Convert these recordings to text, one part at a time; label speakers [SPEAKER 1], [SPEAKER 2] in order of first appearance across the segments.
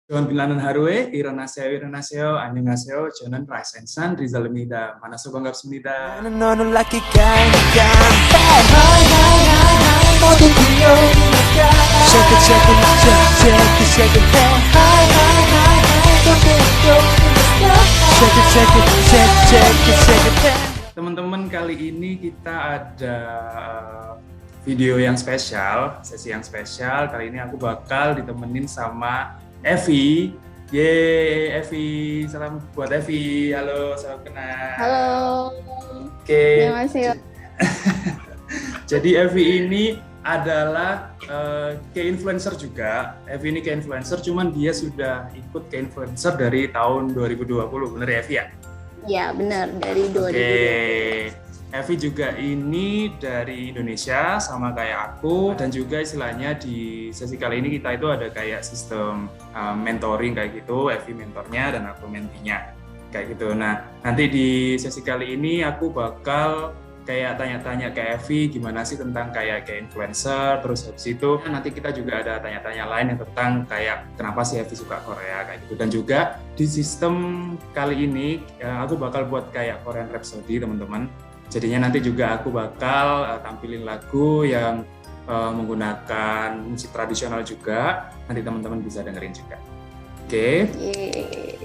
[SPEAKER 1] John Binlanan Harue, Iranaseo, 안녕하세요. 저는 라이센산 리잘입니다. 만나서 반갑습니다.
[SPEAKER 2] 너는 lucky guy. 모두 귀여우니까 shake it, shake it, shake it, shake it, shake it, shake it, shake it, shake it.
[SPEAKER 1] Teman-teman, kali ini kita ada video yang spesial, sesi yang spesial. Kali ini aku bakal ditemenin sama Evi. Yeay, Evi. Salam buat Evi. Halo, salam kenal.
[SPEAKER 3] Halo.
[SPEAKER 1] Oke.
[SPEAKER 3] Annyeonghaseyo.
[SPEAKER 1] Jadi Evi ini adalah ke-influencer juga. Evi ini ke-influencer, cuman dia sudah ikut ke-influencer dari tahun 2020. Bener ya, Evi ya?
[SPEAKER 3] Ya, benar, dari 2020.
[SPEAKER 1] Oke. Evi juga ini dari Indonesia sama kayak aku, dan juga istilahnya di sesi kali ini kita itu ada kayak sistem mentoring kayak gitu. Evi mentornya dan aku mentinya kayak gitu. Nah, nanti di sesi kali ini aku bakal kayak tanya-tanya ke Evi gimana sih tentang kayak influencer, terus habis itu nanti kita juga ada tanya-tanya lain yang tentang kayak kenapa sih Evi suka Korea kayak gitu. Dan juga di sistem kali ini aku bakal buat kayak Korean Rhapsody, teman-teman. Jadinya nanti juga aku bakal tampilin lagu yang menggunakan musik tradisional juga, nanti teman-teman bisa dengerin juga. Oke.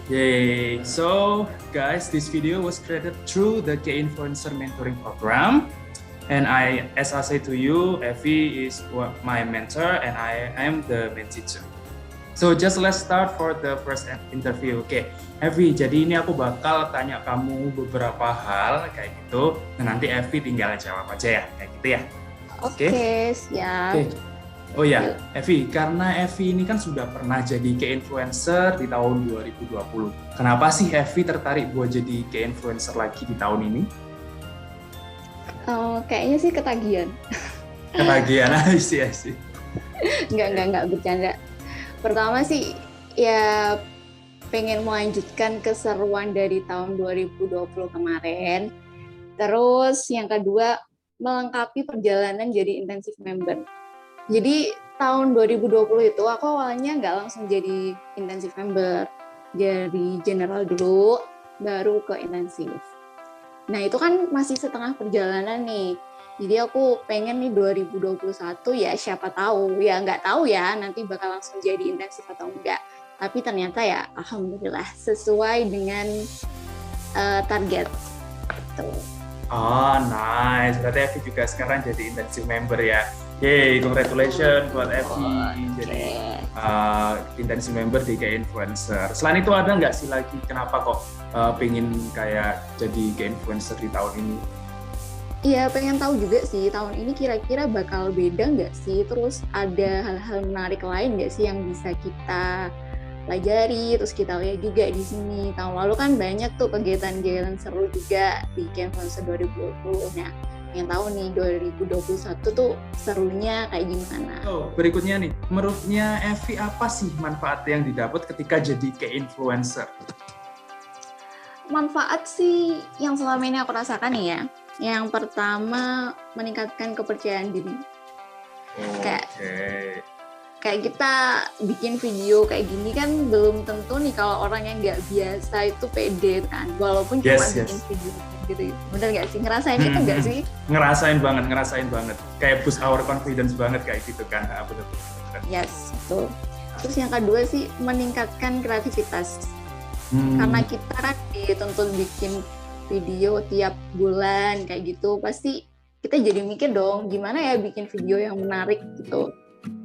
[SPEAKER 1] Yay. So guys, this video was created through the K-Influencer Mentoring Program. And as I say to you, Evi is my mentor and I am the mentee too. So just let's start for the first interview. Oke, Evi, jadi ini aku bakal tanya kamu beberapa hal kayak gitu. Nah, nanti Evi tinggal jawab aja ya, kayak gitu ya.
[SPEAKER 3] Oke, siap.
[SPEAKER 1] Oke. Oh ya, Evi, karena Evi ini kan sudah pernah jadi ke-influencer di tahun 2020. Kenapa sih Evi tertarik buat jadi ke-influencer lagi di tahun ini?
[SPEAKER 3] Kayaknya sih ketagihan.
[SPEAKER 1] Ketagihan sih.
[SPEAKER 3] Enggak bercanda. Pertama sih ya pengen melanjutkan keseruan dari tahun 2020 kemarin. Terus yang kedua melengkapi perjalanan jadi intensive member. Jadi tahun 2020 itu aku awalnya nggak langsung jadi intensive member. Jadi general dulu, baru ke intensif. Nah itu kan masih setengah perjalanan nih. Jadi aku pengen nih 2021 ya siapa tahu, ya nggak tahu ya nanti bakal langsung jadi intensif atau enggak. Tapi ternyata ya alhamdulillah sesuai dengan target. Tuh.
[SPEAKER 1] Oh nice, berarti Evi juga sekarang jadi intensive member ya. Yeay, congratulations buat Evi jadi intensive member di K-Influencer. Selain itu ada nggak sih lagi kenapa kok pengen kayak jadi K-Influencer di tahun ini?
[SPEAKER 3] Iya, pengen tahu juga sih tahun ini kira-kira bakal beda nggak sih? Terus ada hal-hal menarik lain nggak sih yang bisa kita pelajari? Terus kita lihat juga di sini. Tahun lalu kan banyak tuh kegiatan-kegiatan seru juga di K-Influencer 2020. Nah, yang tahu nih 2021 tuh serunya kayak gimana?
[SPEAKER 1] Oh, berikutnya nih, menurutnya Evi apa sih manfaat yang didapat ketika jadi K-Influencer?
[SPEAKER 3] Manfaat sih yang selama ini aku rasakan nih ya. Yang pertama meningkatkan kepercayaan diri. Kayak kita bikin video kayak gini kan belum tentu nih kalau orang yang nggak biasa itu pede kan. Walaupun cuma bikin video gitu. Bener nggak sih? Ngerasain itu nggak sih?
[SPEAKER 1] Ngerasain banget. Kayak boost our confidence banget kayak gitu kan. Betul.
[SPEAKER 3] Yes, betul. Terus yang kedua sih meningkatkan kreativitas. Karena kita kan dituntut bikin video tiap bulan kayak gitu, pasti kita jadi mikir dong gimana ya bikin video yang menarik gitu.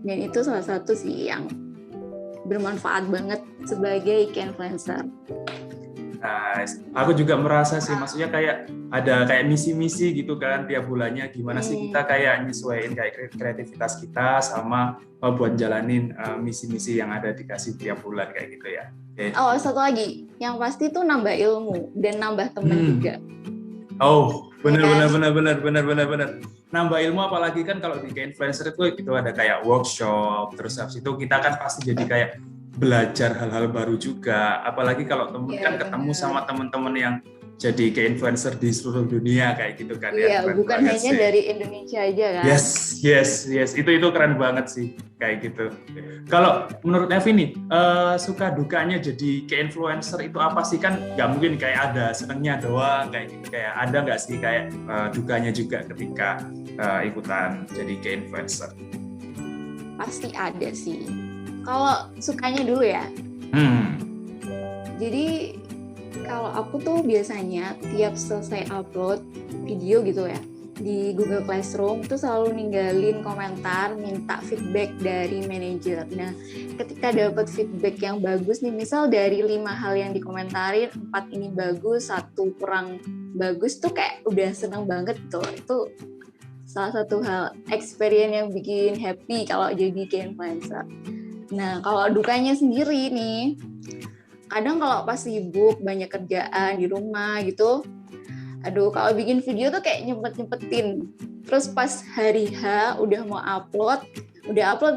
[SPEAKER 3] Dan itu salah satu sih yang bermanfaat banget sebagai K-influencer.
[SPEAKER 1] Nice. Aku juga merasa sih, maksudnya kayak ada kayak misi-misi gitu kan tiap bulannya, gimana sih kita kayak nyesuaiin kayak kreativitas kita sama buat jalanin misi-misi yang ada dikasih tiap bulan kayak gitu ya. Okay.
[SPEAKER 3] Oh, satu lagi, yang pasti tuh nambah ilmu dan nambah teman juga.
[SPEAKER 1] Oh, benar. Nambah ilmu, apalagi kan kalau di K-Influencer itu ada kayak workshop, terus habis itu kita kan pasti jadi kayak belajar hal-hal baru juga. Apalagi kalau temen kan ketemu sama teman-teman yang jadi kayak influencer di seluruh dunia kayak gitu kan ya.
[SPEAKER 3] Iya, bukan hanya
[SPEAKER 1] sih.
[SPEAKER 3] dari Indonesia aja kan.
[SPEAKER 1] Yes. Itu keren banget sih kayak gitu. Kalau menurut Evi nih, suka dukanya jadi kayak influencer itu apa sih? Kan nggak mungkin kayak ada senengnya doang kayak gitu. Kayak ada nggak sih kayak dukanya juga ketika ikutan jadi kayak influencer?
[SPEAKER 3] Pasti ada sih. Kalau sukanya dulu ya. Jadi kalau aku tuh biasanya tiap selesai upload video gitu ya di Google Classroom itu selalu ninggalin komentar, minta feedback dari manajer. Nah, ketika dapat feedback yang bagus nih, misal dari 5 hal yang dikomentarin, 4 ini bagus, 1 kurang bagus, tuh kayak udah seneng banget tuh. Itu salah satu hal experience yang bikin happy kalau jadi kayak influencer. Nah, kalau dukanya sendiri nih, kadang kalau pas sibuk banyak kerjaan di rumah gitu, aduh kalau bikin video tuh kayak nyempet-nyempetin. Terus pas hari H udah mau upload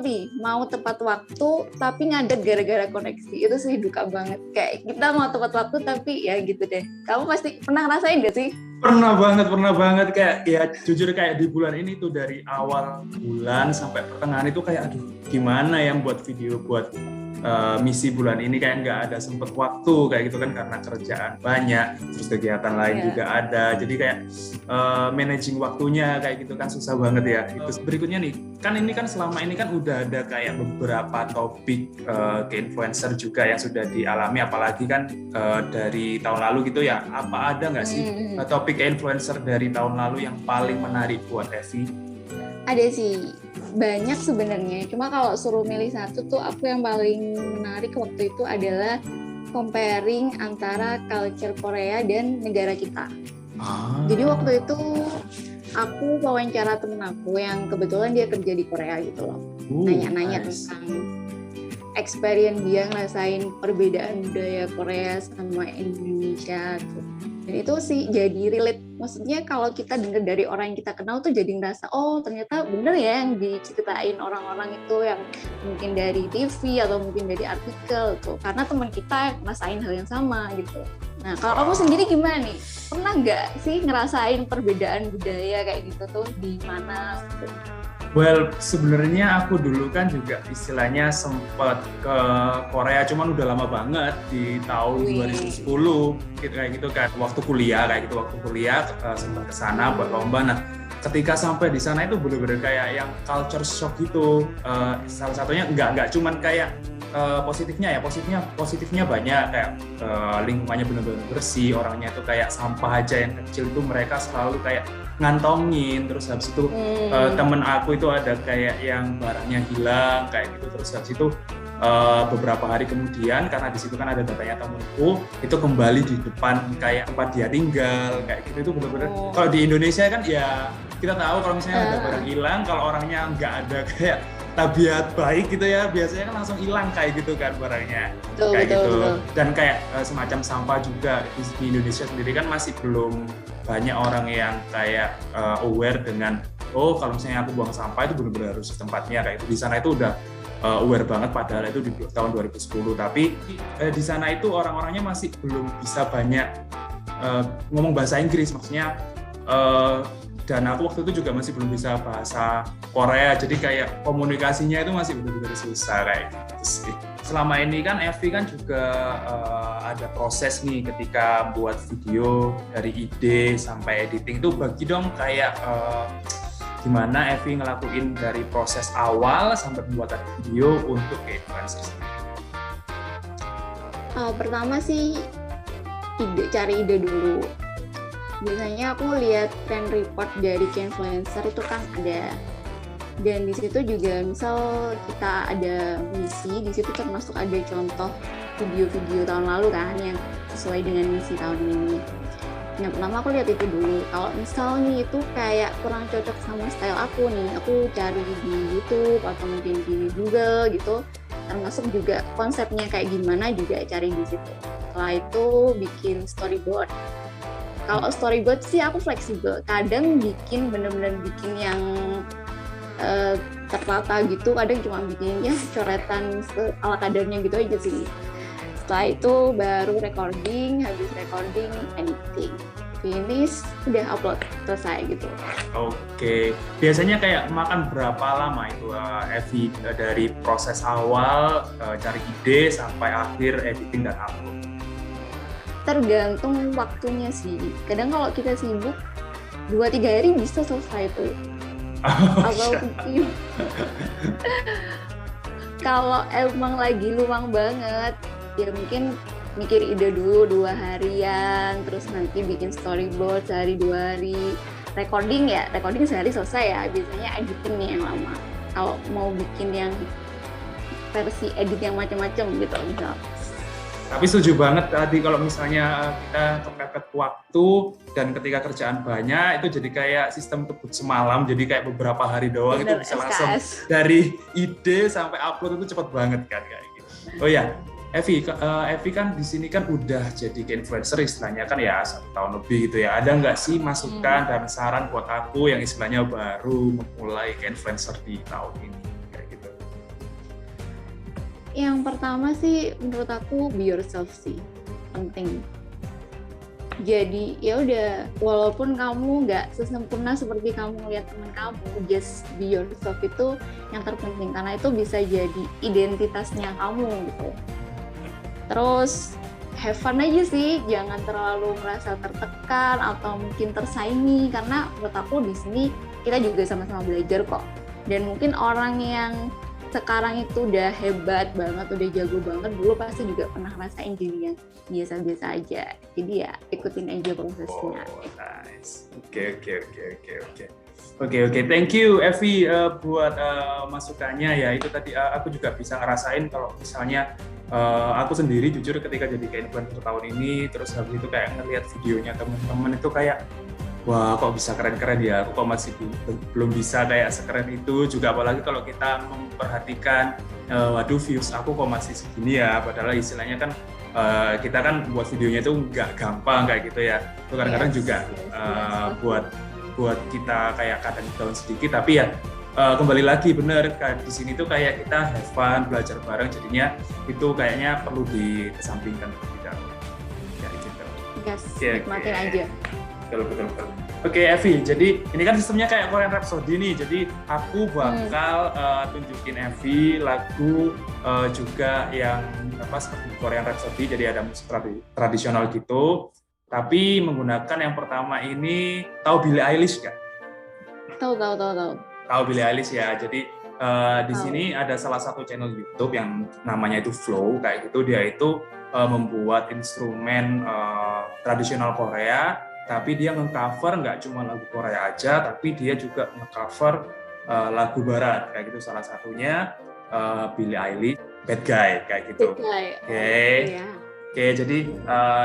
[SPEAKER 3] nih, mau tepat waktu tapi ngadet gara-gara koneksi. Itu sih duka banget. Kayak kita mau tepat waktu tapi ya gitu deh. Kamu pasti pernah ngerasain gak sih?
[SPEAKER 1] Pernah banget kayak ya jujur kayak di bulan ini tuh dari awal bulan sampai pertengahan itu kayak aduh gimana ya buat video buat misi bulan ini kayak nggak ada sempet waktu kayak gitu kan karena kerjaan banyak, terus kegiatan lain juga ada, jadi kayak managing waktunya kayak gitu kan susah banget ya. Itu berikutnya nih, kan ini kan selama ini kan udah ada kayak beberapa topik ke influencer juga yang sudah dialami, apalagi kan dari tahun lalu gitu ya. Apa ada nggak sih topik ke influencer dari tahun lalu yang paling menarik buat Evi?
[SPEAKER 3] Ada sih, banyak sebenarnya. Cuma kalau suruh milih satu tuh aku yang paling menarik waktu itu adalah comparing antara culture Korea dan negara kita. Jadi waktu itu aku wawancara temen aku yang kebetulan dia kerja di Korea gitu loh. Nanya-nanya tentang experience dia ngerasain perbedaan budaya Korea sama Indonesia tuh. Dan itu sih jadi relate, maksudnya kalau kita dengar dari orang yang kita kenal tuh jadi ngerasa oh ternyata bener ya yang diceritain orang-orang itu yang mungkin dari TV atau mungkin dari artikel tuh, karena teman kita ngerasain hal yang sama gitu. Nah kalau kamu sendiri gimana nih? Pernah nggak sih ngerasain perbedaan budaya kayak gitu tuh di mana?
[SPEAKER 1] Well, sebenarnya aku dulu kan juga istilahnya sempat ke Korea, cuman udah lama banget di tahun 2010 gitu, kayak gitu kan. Waktu kuliah sempat ke sana buat lomba. Nah, ketika sampai di sana itu benar-benar kayak yang culture shock gitu. Salah satunya nggak cuman kayak positifnya banyak, kayak lingkungannya benar-benar bersih, orangnya itu kayak sampah aja yang kecil itu mereka selalu kayak ngantongin. Terus habis itu temen aku itu ada kayak yang barangnya hilang kayak gitu, terus habis itu beberapa hari kemudian karena di situ kan ada datanya temenku itu kembali di depan kayak tempat dia tinggal kayak gitu. Itu benar-benar kalau di Indonesia kan ya kita tahu kalau misalnya ada barang hilang, kalau orangnya nggak ada kayak tabiat baik gitu ya, biasanya kan langsung hilang kayak gitu kan barangnya. Betul. Dan kayak semacam sampah juga di Indonesia sendiri kan masih belum banyak orang yang kayak aware dengan kalau misalnya aku buang sampah itu benar-benar harus di tempatnya kayak itu. Di sana itu udah aware banget, padahal itu di tahun 2010, tapi di sana itu orang-orangnya masih belum bisa banyak ngomong bahasa Inggris, maksudnya dan aku waktu itu juga masih belum bisa bahasa Korea, jadi kayak komunikasinya itu masih benar-benar susah kayak gitu sih. Selama ini kan Evi kan juga ada proses nih ketika buat video dari ide sampai editing, itu bagi dong kayak gimana Evi ngelakuin dari proses awal sampai pembuatan video untuk influencer.
[SPEAKER 3] Pertama sih cari ide dulu. Biasanya aku lihat trend report dari influencer itu kan ada, dan di situ juga misal kita ada misi, di situ termasuk ada contoh video-video tahun lalu kan yang sesuai dengan misi tahun ini. Nah pertama aku lihat itu dulu, kalau misal nih itu kayak kurang cocok sama style aku nih, aku cari di YouTube atau mungkin di Google gitu, termasuk juga konsepnya kayak gimana juga cari di situ. Setelah itu bikin storyboard. Kalau storyboard sih aku fleksibel, kadang bikin bener-bener bikin yang tertata gitu, kadang cuma bikin ya coretan ala kadarnya gitu aja sih. Setelah itu baru recording, habis recording editing, finish, udah upload, selesai gitu.
[SPEAKER 1] Oke, biasanya kayak makan berapa lama itu Evi dari proses awal cari ide sampai akhir editing dan upload?
[SPEAKER 3] Tergantung waktunya sih. Kadang kalau kita sibuk 2-3 hari bisa selesai tuh. Atau mungkin kalau emang lagi luang banget, ya mungkin mikir ide dulu 2 harian, terus nanti bikin storyboard sehari 2 hari. Recording sehari selesai ya. Biasanya editing nih yang lama. Kalau mau bikin yang versi edit yang macam-macam gitu misal.
[SPEAKER 1] Tapi setuju banget tadi kalau misalnya kita kepepet waktu dan ketika kerjaan banyak itu jadi kayak sistem kebut semalam, jadi kayak beberapa hari doang. Bener, itu bisa langsung dari ide sampai upload itu cepat banget kan kayak gitu. Oh ya, Evi kan di sini kan udah jadi influencer istilahnya kan ya 1 tahun lebih gitu ya. Ada nggak sih masukan dan saran buat aku yang istilahnya baru memulai influencer di tahun ini?
[SPEAKER 3] Yang pertama sih menurut aku be yourself sih, penting. Jadi ya udah, walaupun kamu nggak sesempurna seperti kamu lihat teman kamu, just be yourself itu yang terpenting karena itu bisa jadi identitasnya kamu gitu. Terus have fun aja sih, jangan terlalu merasa tertekan atau mungkin tersaingi karena menurut aku di sini kita juga sama-sama belajar kok. Dan mungkin orang yang sekarang itu udah hebat banget, udah jago banget, dulu pasti juga pernah ngerasain jadi yang biasa-biasa aja. Jadi ya ikutin aja prosesnya.
[SPEAKER 1] Oh, nice. Oke. Thank you Evi buat masukannya ya. Itu tadi aku juga bisa ngerasain kalau misalnya aku sendiri jujur ketika jadi kayak influencer tahun ini, terus habis itu kayak ngeliat videonya teman-teman itu kayak wah kok bisa keren-keren ya, aku kok masih belum bisa kayak sekeren itu juga, apalagi kalau kita memperhatikan waduh views aku kok masih segini ya, padahal istilahnya kan kita kan buat videonya itu nggak gampang kayak gitu ya, itu kadang-kadang juga buat kita kayak kadang down sedikit, tapi ya kembali lagi bener di sini tuh kayak kita have fun, belajar bareng, jadinya itu kayaknya perlu dikesampingkan terlebih dahulu kayak gitu.
[SPEAKER 3] Yes, nikmatin aja.
[SPEAKER 1] Betul. Oke Evi, jadi ini kan sistemnya kayak Korean Rhapsody nih, jadi aku bakal tunjukin Evi lagu juga yang seperti Korean Rhapsody, jadi ada musik tradisional gitu, tapi menggunakan yang pertama ini, tahu Billie Eilish kan?
[SPEAKER 3] Tahu.
[SPEAKER 1] Tahu Billie Eilish ya, jadi di sini ada salah satu channel YouTube yang namanya itu Flow, kayak gitu, dia itu membuat instrumen tradisional Korea, tapi dia nge-cover nggak cuma lagu Korea aja, tapi dia juga nge-cover lagu Barat, kayak gitu, salah satunya Billie Eilish, Bad Guy, kayak gitu. Oke, jadi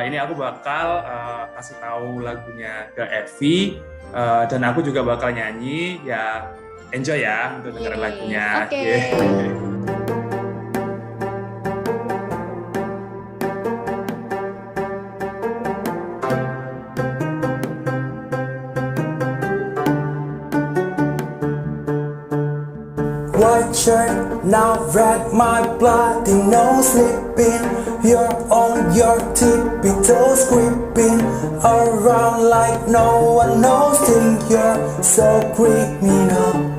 [SPEAKER 1] ini aku bakal kasih tahu lagunya ke Evi, dan aku juga bakal nyanyi, ya enjoy ya untuk dengerin lagunya.
[SPEAKER 2] White shirt, now red, my bloody nose sleeping. You're on your tippy toes, creeping around like no one knows. Think you're so criminal.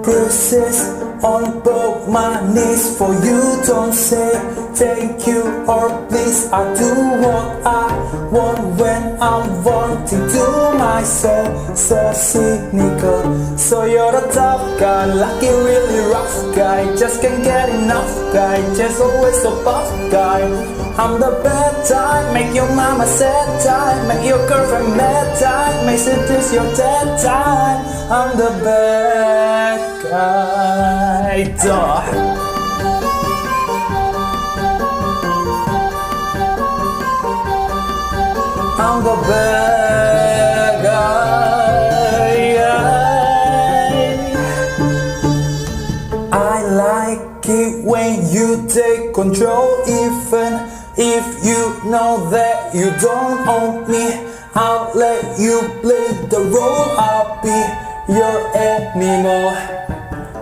[SPEAKER 2] Bruises on both my knees for you. Don't say thank you or please. I do what I want when I'm wanting to. My soul so cynical. So you're a tough guy, like a really rough guy. Just can't get enough guy, just always so buff guy. I'm the bad type, make your mama sad type, make your girlfriend mad type, make seduce your dead type. I'm the bad guy, duh. I'm the bad guy. I like it when you take control, even if you know that you don't own me. I'll let you play the role, I'll be your animal.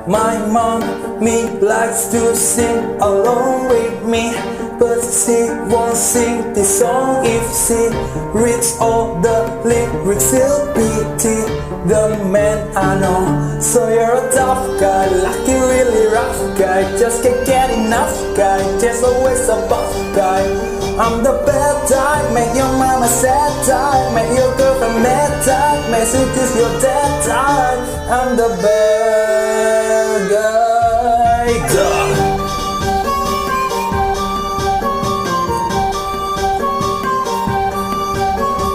[SPEAKER 2] My mommy likes to sing along with me. but she won't sing this song. If she reads all the lyrics, she'll pity the man I know. So you're a tough guy, lucky, really rough guy, just can't get enough guy, just always a buff guy. I'm the bad type, make your mama sad type, make your girlfriend mad type, make she kiss your dead type. I'm the bad guy. Duh.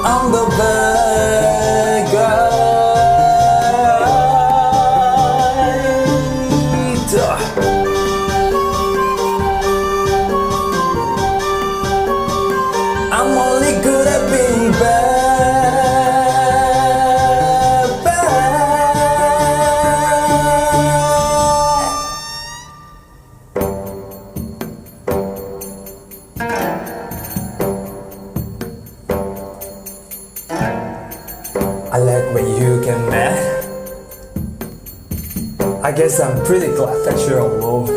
[SPEAKER 2] I'm the bad guy. Duh. I'm only good at being bad, bad. I like when you get mad. I guess I'm pretty glad that you're alone.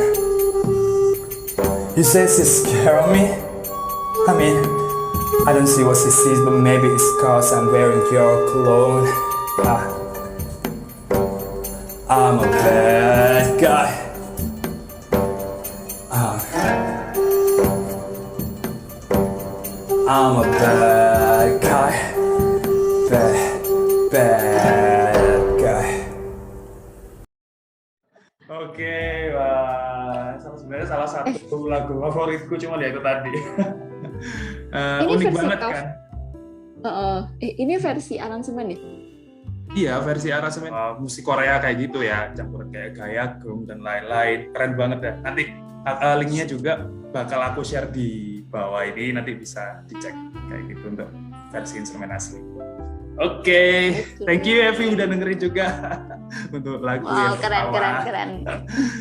[SPEAKER 2] You say she's scared of me? I mean, I don't see what she sees, but maybe it's cause I'm wearing your cologne. I'm a bad guy. I'm a bad guy. Bad guy.
[SPEAKER 1] Oke, wah, sebenarnya salah satu lagu favoritku, cuma ya itu tadi.
[SPEAKER 3] Ini
[SPEAKER 1] Unik
[SPEAKER 3] versi
[SPEAKER 1] banget
[SPEAKER 3] cover.
[SPEAKER 1] kan?
[SPEAKER 3] Ini versi aransemen ya?
[SPEAKER 1] Iya, versi aransemen musik Korea kayak gitu ya, campuran kayak Gayagum dan lain-lain. Keren banget ya. Nanti linknya juga bakal aku share di bawah ini, nanti bisa dicek kayak gitu untuk versi instrumen asli. Oke, thank you Evi udah dengerin juga untuk lagu yang pertama.
[SPEAKER 3] Keren.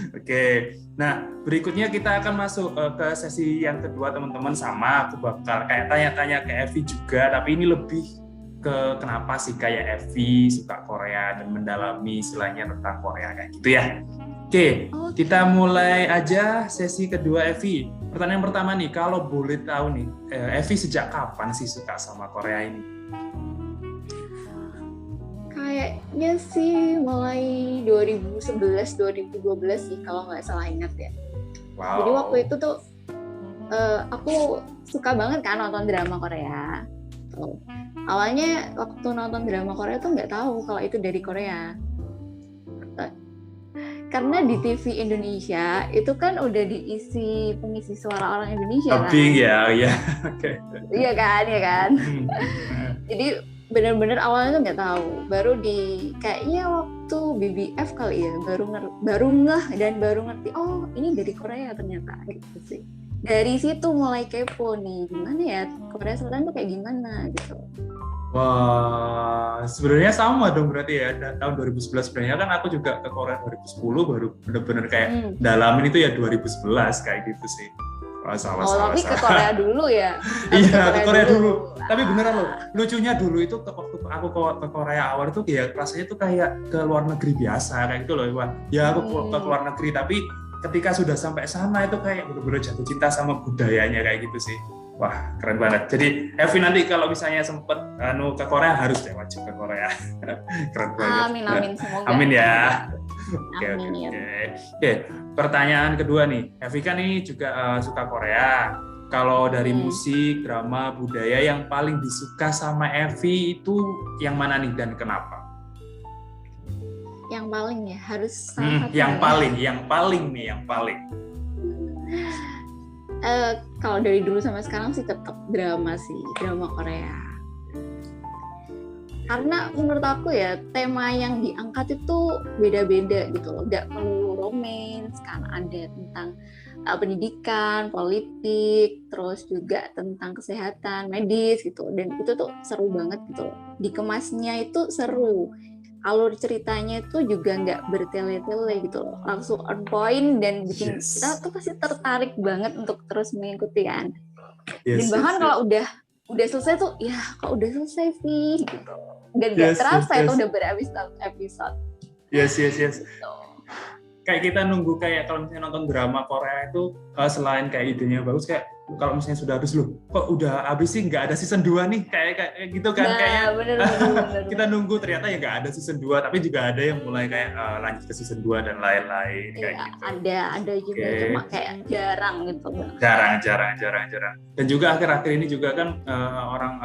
[SPEAKER 1] Oke, nah berikutnya kita akan masuk ke sesi yang kedua teman-teman. Sama aku bakal kayak tanya-tanya ke Evi juga, tapi ini lebih ke kenapa sih kayak Evi suka Korea dan mendalami istilahnya tentang Korea kayak gitu ya. Oke, kita mulai aja sesi kedua Evi. Pertanyaan pertama nih, kalau boleh tahu nih, Evi sejak kapan sih suka sama Korea ini?
[SPEAKER 3] Kayaknya sih mulai 2011-2012 sih kalau nggak salah ingat ya.
[SPEAKER 1] Wow.
[SPEAKER 3] Jadi waktu itu tuh aku suka banget kan nonton drama Korea. Tuh. Awalnya waktu nonton drama Korea tuh nggak tahu kalau itu dari Korea. Karena di TV Indonesia itu kan udah diisi pengisi suara orang Indonesia kan.
[SPEAKER 1] Dubbing ya. Oke.
[SPEAKER 3] Iya kan. Jadi bener-bener awalnya tuh nggak tahu, baru di kayaknya waktu BBF kali ya baru ngeh dan baru ngerti, oh ini dari Korea ternyata gitu sih. Dari situ mulai kepo nih, gimana ya Korea Selatan tuh kayak gimana gitu.
[SPEAKER 1] Wah, sebenarnya sama dong berarti ya. Tahun 2011 sebenarnya kan aku juga ke Korea 2010 baru bener-bener kayak dalamin itu ya 2011 kayak gitu sih. Wah,
[SPEAKER 3] tapi ke Korea dulu ya?
[SPEAKER 1] Iya, ke Korea dulu. Tapi beneran loh, lucunya dulu itu waktu aku ke Korea awal itu ya rasanya tuh kayak ke luar negeri biasa kayak gitu loh. Wah, ya aku ke luar negeri, tapi ketika sudah sampai sana itu kayak bener-bener jatuh cinta sama budayanya kayak gitu sih. Wah, keren banget. Jadi Evi nanti kalau misalnya sempet ke Korea harus deh wajib ke Korea. Keren banget.
[SPEAKER 3] Amin, semoga.
[SPEAKER 1] Amin ya.
[SPEAKER 3] Amin.
[SPEAKER 1] Oke, pertanyaan kedua nih. Evi kan ini juga suka Korea. Kalau dari musik, drama, budaya yang paling disuka sama Evi itu yang mana nih dan kenapa?
[SPEAKER 3] Yang paling ya harus salah satu.
[SPEAKER 1] Yang paling.
[SPEAKER 3] Kalau dari dulu sama sekarang sih tetap drama Korea. Karena menurut aku ya tema yang diangkat itu beda-beda gitu loh, nggak perlu romance, karena ada tentang pendidikan, politik, terus juga tentang kesehatan, medis gitu, dan itu tuh seru banget gitu loh. Dikemasnya itu seru, alur ceritanya itu juga nggak bertele-tele gitu loh, langsung on point dan bikin kita tuh pasti tertarik banget untuk terus mengikuti kan. Dan bahkan kalau udah selesai tuh, ya kok udah selesai sih gitu. Dan gak terasa itu udah berepisode.
[SPEAKER 1] Yes.
[SPEAKER 3] Gitu.
[SPEAKER 1] kayak kita nunggu kayak kalau misalnya nonton drama Korea itu selain kayak idenya bagus kayak kalau misalnya sudah habis loh kok udah habis sih nggak ada season 2 nih kayak gitu kan
[SPEAKER 3] Nah,
[SPEAKER 1] kayaknya
[SPEAKER 3] bener.
[SPEAKER 1] kita nunggu ternyata ya nggak ada season 2 tapi juga ada yang mulai kayak lanjut ke season 2 dan lain-lain kayak
[SPEAKER 3] Iya,
[SPEAKER 1] gitu.
[SPEAKER 3] ada juga cuma kayak jarang gitu Bang.
[SPEAKER 1] Jarang. Dan juga akhir-akhir ini juga kan orang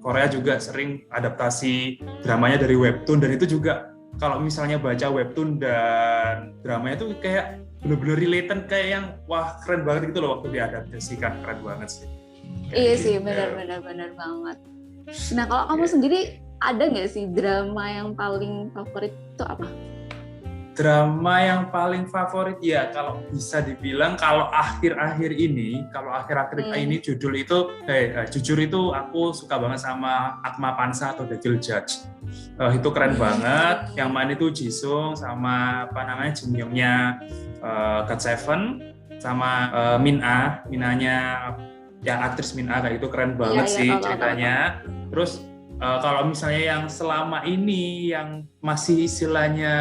[SPEAKER 1] Korea juga sering adaptasi dramanya dari webtoon dan itu juga kalau misalnya baca webtoon dan dramanya itu kayak bener-bener related kayak yang wah keren banget gitu loh waktu diadaptasikan, keren banget sih.
[SPEAKER 3] Iya sih, benar banget. Nah, kalau kamu sendiri ada nggak sih drama yang paling favorit itu apa?
[SPEAKER 1] Drama yang paling favorit ya kalau bisa dibilang kalau akhir-akhir ini judul itu jujur itu aku suka banget sama Atma Pansa atau Devil Judge. Itu keren banget. Yang main itu Jisung sama Jin Youngnya GOT7 sama Minanya yang aktris Min kayak itu keren banget sih ceritanya. Terus kalau misalnya yang selama ini yang masih istilahnya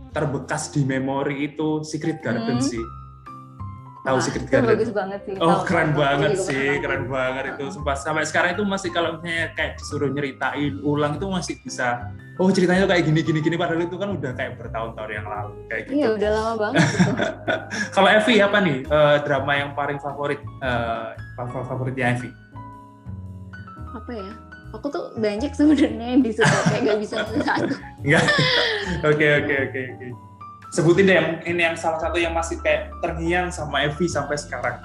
[SPEAKER 1] terbekas di memori itu Secret Garden sih. Tahu Secret Garden?
[SPEAKER 3] Bagus banget sih.
[SPEAKER 1] Keren banget sih, keren banget itu. Sampai sekarang itu masih kalau misalnya kayak disuruh nyeritain ulang itu masih bisa. Oh ceritanya kayak gini padahal itu kan udah kayak bertahun-tahun yang lalu kayak gitu.
[SPEAKER 3] Iya udah lama banget. Gitu.
[SPEAKER 1] Kalau Evi apa nih drama yang paling favoritnya Evi?
[SPEAKER 3] Apa ya? Aku tuh banyak sebenarnya yang disuka kayak gak bisa satu.
[SPEAKER 1] Enggak. Oke. Sebutin deh yang salah satu yang masih kayak terngiang sama Evi sampai sekarang.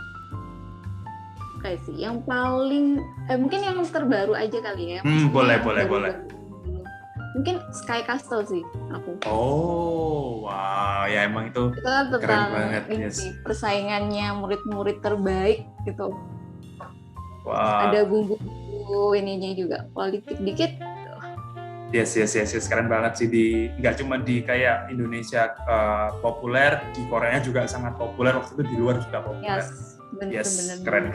[SPEAKER 3] Oke sih, yang paling mungkin yang terbaru aja kali ya.
[SPEAKER 1] Boleh.
[SPEAKER 3] Mungkin Sky Castle sih aku.
[SPEAKER 1] Oh, wow, ya emang itu
[SPEAKER 3] kan
[SPEAKER 1] keren banget.
[SPEAKER 3] Yes. Persaingannya murid-murid terbaik gitu.
[SPEAKER 1] Wow.
[SPEAKER 3] Ada bumbu ininya juga politik dikit.
[SPEAKER 1] Yes, keren banget sih nggak cuma di kayak Indonesia populer, di Korea juga sangat populer, waktu itu di luar juga populer.
[SPEAKER 3] Bener.
[SPEAKER 1] Keren.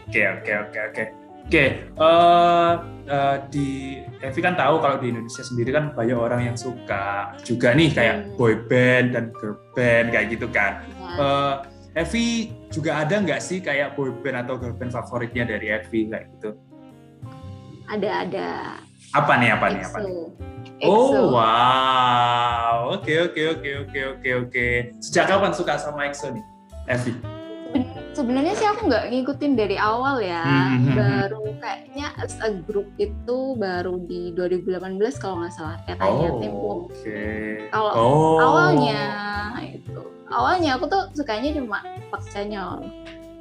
[SPEAKER 1] Oke. Di Evi kan tahu kalau di Indonesia sendiri kan banyak orang yang suka juga nih kayak boy band dan girl band kayak gitu kan. Evi juga ada nggak sih kayak boy band atau girl band favoritnya dari Evi kayak gitu?
[SPEAKER 3] Ada.
[SPEAKER 1] Apa nih? Oh wow, oke. Sejak kapan suka sama EXO nih, Evi?
[SPEAKER 3] Sebenarnya sih aku nggak ngikutin dari awal ya, baru kayaknya as a group itu baru di 2018 kalau nggak salah katanya Tempo. Kalau awalnya aku tuh sukanya cuma Park Chanyeol.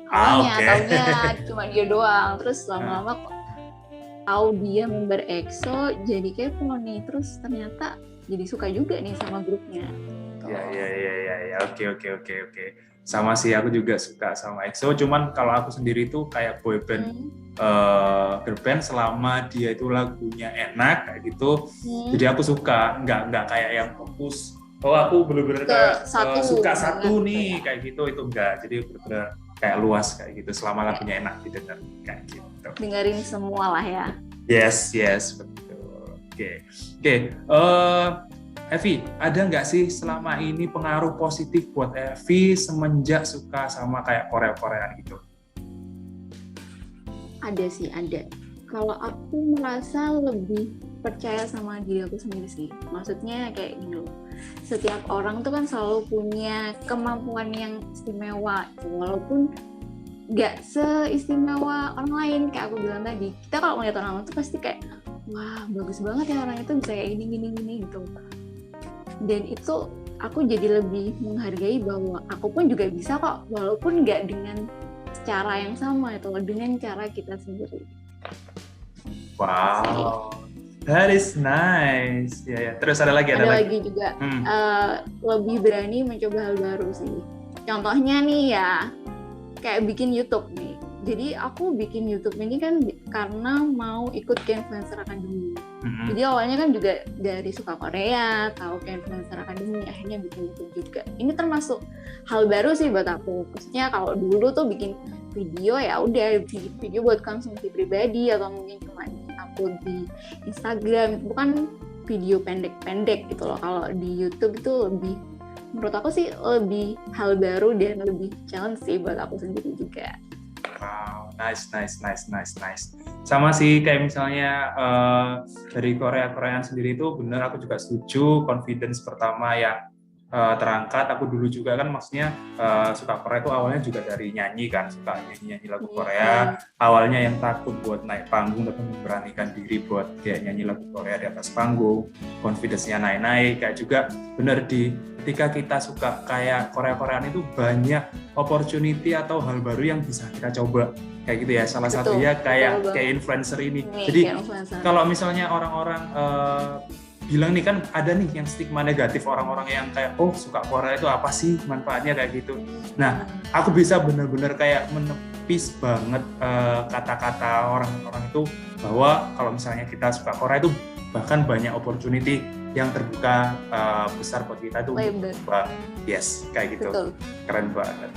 [SPEAKER 3] Taunya cuma dia doang, terus lama-lama kok tahu dia member EXO jadi kepo nih, terus ternyata jadi suka juga nih sama grupnya.
[SPEAKER 1] Ya, oke. Sama sih aku juga suka sama EXO, cuman kalau aku sendiri tuh kayak boy band, girl band selama dia itu lagunya enak kayak gitu, jadi aku suka, nggak kayak yang fokus. Aku bener-bener kayak suka satu nih kayak gitu, itu enggak, jadi bener-bener kayak luas kayak gitu selama lagunya enak didengar kayak gitu.
[SPEAKER 3] Dengerin semua lah ya.
[SPEAKER 1] Yes, betul. Oke. Evi, ada nggak sih selama ini pengaruh positif buat Evi semenjak suka sama kayak Korea-Koreaan gitu?
[SPEAKER 3] Ada. Kalau aku merasa lebih percaya sama diri aku sendiri sih. Maksudnya kayak gini loh. Setiap orang tuh kan selalu punya kemampuan yang istimewa, walaupun nggak seistimewa orang lain. Kayak aku bilang tadi, kita kalau melihat orang tuh pasti kayak, wah bagus banget ya orang itu bisa kayak gini gitu. Dan itu aku jadi lebih menghargai bahwa aku pun juga bisa kok, walaupun nggak dengan cara yang sama itu, dengan cara kita sendiri.
[SPEAKER 1] Wow, that is nice. Ya. Terus ada lagi
[SPEAKER 3] juga. Lebih berani mencoba hal baru sih. Contohnya nih ya, kayak bikin YouTube nih. Jadi aku bikin YouTube ini kan karena mau ikut Influencer Academy. Jadi awalnya kan juga dari suka Korea, tahu Influencer Academy, akhirnya bikin YouTube juga. Ini termasuk hal baru sih buat aku. Maksudnya kalau dulu tuh bikin video ya udah bikin video buat konsumsi pribadi atau mungkin cuma upload di Instagram. Itu bukan video pendek-pendek gitu loh. Kalau di YouTube itu lebih, menurut aku sih lebih hal baru dan lebih challenge sih buat aku sendiri juga.
[SPEAKER 1] Wow, nice. Sama sih kayak misalnya dari Koreaan sendiri itu benar aku juga setuju, confidence pertama yang terangkat. Aku dulu juga kan maksudnya suka Korea itu awalnya juga dari nyanyi kan, suka nyanyi lagu Korea. Awalnya yang takut buat naik panggung tapi memberanikan diri buat kayak nyanyi lagu Korea di atas panggung, confidence-nya naik-naik. Kayak juga benar ketika kita suka kayak Koreaan itu banyak opportunity atau hal baru yang bisa kita coba. Kayak gitu ya, salah satunya kayak influencer ini. Jadi kalau misalnya orang-orang bilang nih kan ada nih yang stigma negatif orang-orang yang kayak suka Korea itu apa sih manfaatnya kayak gitu. Nah, aku bisa benar-benar kayak menepis banget kata-kata orang-orang itu bahwa kalau misalnya kita suka Korea itu bahkan banyak opportunity yang terbuka besar buat kita itu. Yes, kayak gitu. Betul. Keren banget.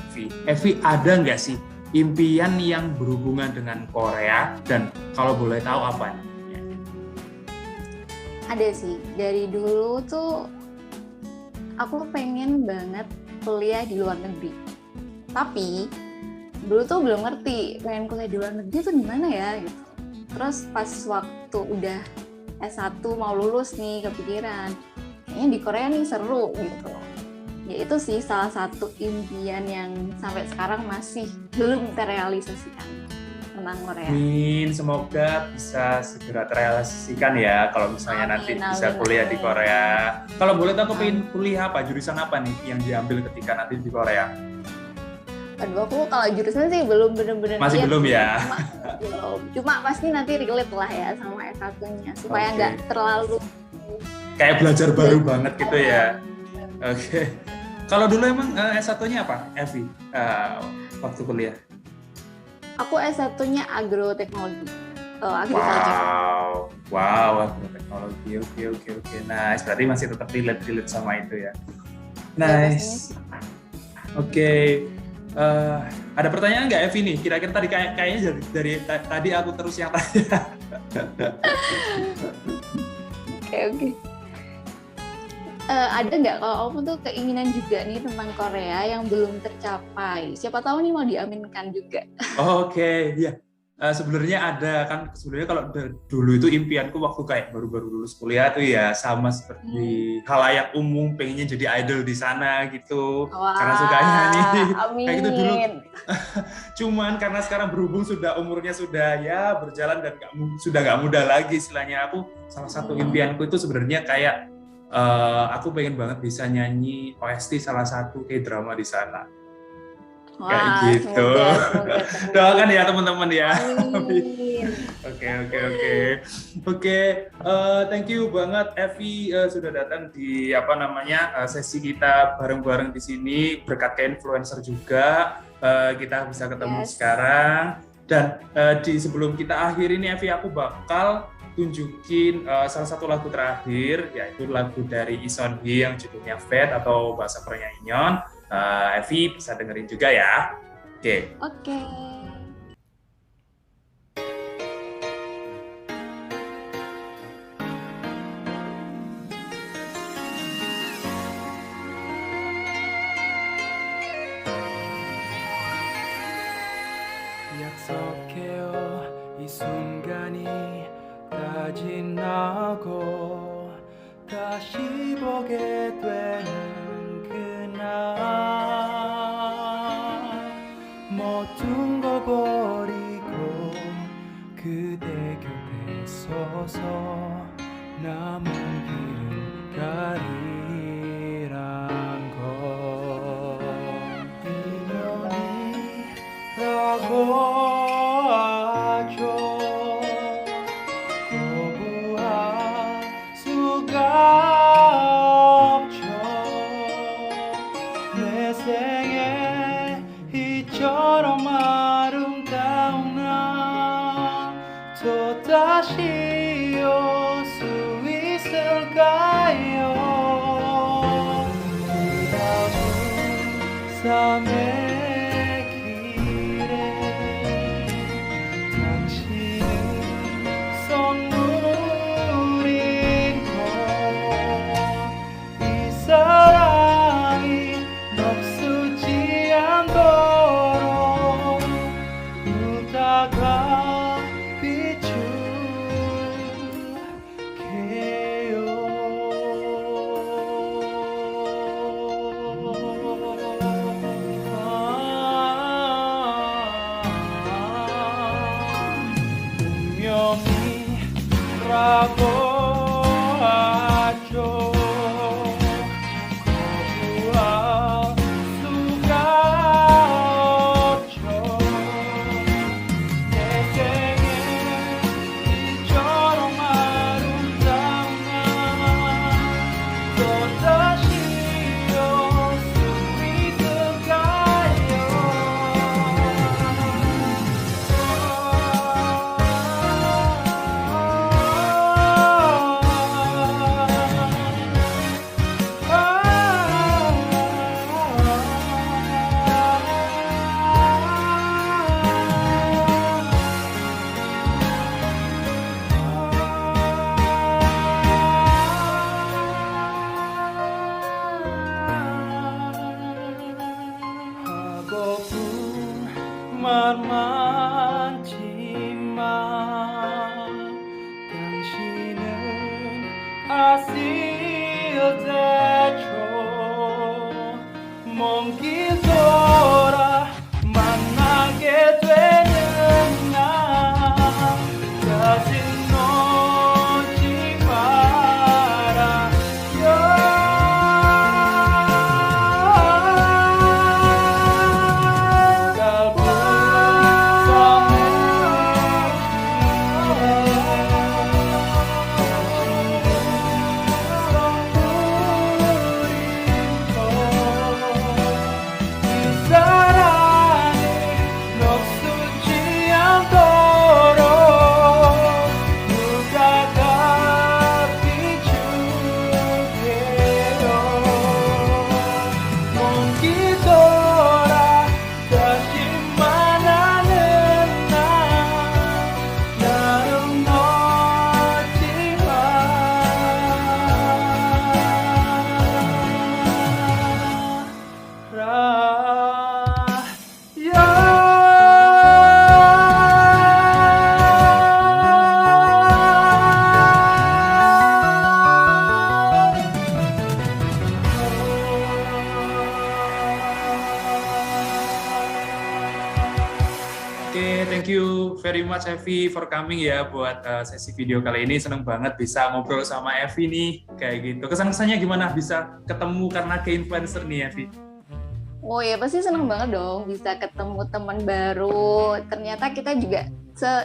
[SPEAKER 1] Evi, ada nggak sih impian yang berhubungan dengan Korea, dan kalau boleh tahu apa nih?
[SPEAKER 3] Ada sih, dari dulu tuh aku pengen banget kuliah di luar negeri. Tapi dulu tuh belum ngerti pengen kuliah di luar negeri tuh gimana ya gitu. Terus pas waktu udah S1 mau lulus nih kepikiran, kayaknya di Korea nih seru gitu. Ya itu sih salah satu impian yang sampai sekarang masih belum terrealisasikan tentang Korea.
[SPEAKER 1] Amin, semoga bisa segera terrealisasikan ya kalau misalnya nanti bisa kuliah di Korea. Kalau boleh tahu aku pengen kuliah apa, jurusan apa nih yang diambil ketika nanti di Korea?
[SPEAKER 3] Aduh, aku kalau jurusan sih belum bener-bener
[SPEAKER 1] masih belum ya?
[SPEAKER 3] Cuma pasti nanti relate lah ya sama S1-nya supaya nggak terlalu
[SPEAKER 1] kayak belajar baru banget gitu ya. Oke. Kalau dulu emang S1-nya apa, Evi, waktu kuliah?
[SPEAKER 3] Aku S1-nya agroteknologi, agriculture.
[SPEAKER 1] Wow, agroteknologi, oke. Nice, berarti masih tetap relate sama itu ya. Nice. Oke. Ada pertanyaan nggak, Evi nih? Kira-kira tadi kayaknya dari tadi aku terus yang tanya.
[SPEAKER 3] Oke. Ada nggak kalau kamu tuh keinginan juga nih tentang Korea yang belum tercapai? Siapa tahu nih mau diaminkan juga.
[SPEAKER 1] Oke, ya. Sebenarnya ada kan. Sebenarnya kalau dulu itu impianku waktu kayak baru-baru lulus kuliah tuh ya sama seperti khalayak umum, pengennya jadi idol di sana gitu. Karena suka nyanyi. Kayak gitu dulu. Cuman karena sekarang berhubung umurnya sudah ya berjalan dan sudah nggak muda lagi istilahnya. Aku salah satu impianku itu sebenarnya kayak aku pengen banget bisa nyanyi OST salah satu K-drama di sana. Kayak gitu. Semoga. Doakan ya teman-teman ya. Oke. Thank you banget Evi sudah datang di sesi kita bareng-bareng di sini, berkat ke influencer juga kita bisa ketemu sekarang. Dan sebelum kita akhiri nih Evi, aku bakal tunjukin salah satu lagu terakhir, yaitu lagu dari Lee Seon Hee yang judulnya Fate atau bahasa Koreanya Inyon. Evi bisa dengerin juga ya. Oke.
[SPEAKER 2] 약속해요 이 순간이 다 지나고 다시 보게 되는 모든 걸 버리고 그대 곁에 서서 남은 길을 가리란 걸 인연이라고 하죠. 거부할 수가 없죠. 내 생에 이처럼 아름다운 날 또다시 올 수 있을까요? 그다음 삶의 길에 당신은 선물인 걸 바보아줘 거부할 수가 없죠 내 생에 이처럼 아름다운 날 또다시 올 수 있을까요 하고픈 말 많지만 당신은 아실 때죠 먼 길 돌아 만나게 되는 날 다시 놓지
[SPEAKER 1] Oke, thank you very much Evi for coming ya buat sesi video kali ini. Seneng banget bisa ngobrol sama Evi nih, kayak gitu. Kesan-kesannya gimana bisa ketemu karena ke-influencer nih Evi?
[SPEAKER 3] Oh ya pasti seneng banget dong bisa ketemu teman baru. Ternyata kita juga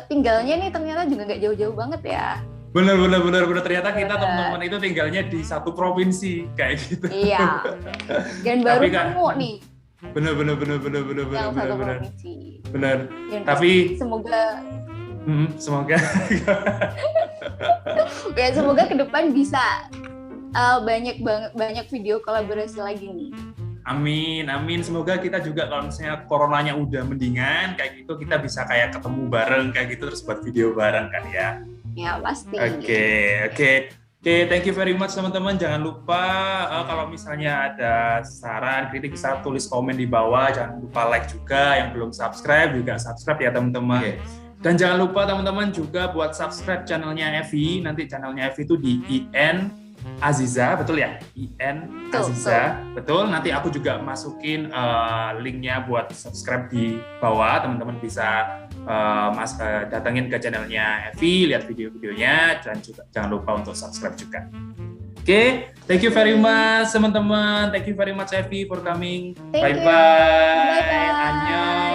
[SPEAKER 3] tinggalnya nih ternyata juga nggak jauh-jauh banget ya.
[SPEAKER 1] Bener. Ternyata kita teman-teman itu tinggalnya di satu provinsi kayak gitu.
[SPEAKER 3] Iya. Dan baru ketemu nih.
[SPEAKER 1] Bener.
[SPEAKER 3] Yang satu provinsi.
[SPEAKER 1] Bener.
[SPEAKER 3] Tapi semoga. Ya semoga ke depan bisa banyak video kolaborasi lagi nih.
[SPEAKER 1] Amin. Semoga kita juga kalau misalnya coronanya udah mendingan kayak gitu kita bisa kayak ketemu bareng kayak gitu terus buat video bareng kan ya.
[SPEAKER 3] Ya pasti.
[SPEAKER 1] Oke. Thank you very much teman-teman. Jangan lupa kalau misalnya ada saran, kritik bisa tulis komen di bawah. Jangan lupa like juga. Yang belum subscribe juga subscribe ya teman-teman. Dan jangan lupa teman-teman juga buat subscribe channelnya Evi. Nanti channelnya Evi itu di IN Aziza, betul ya? IN Aziza, betul. Nanti aku juga masukin linknya buat subscribe di bawah. Teman-teman bisa datengin ke channelnya Evi, lihat video-videonya, dan juga jangan lupa untuk subscribe juga. Oke, thank you very much teman-teman. Thank you very much Evi for coming. Bye-bye. Annyeong.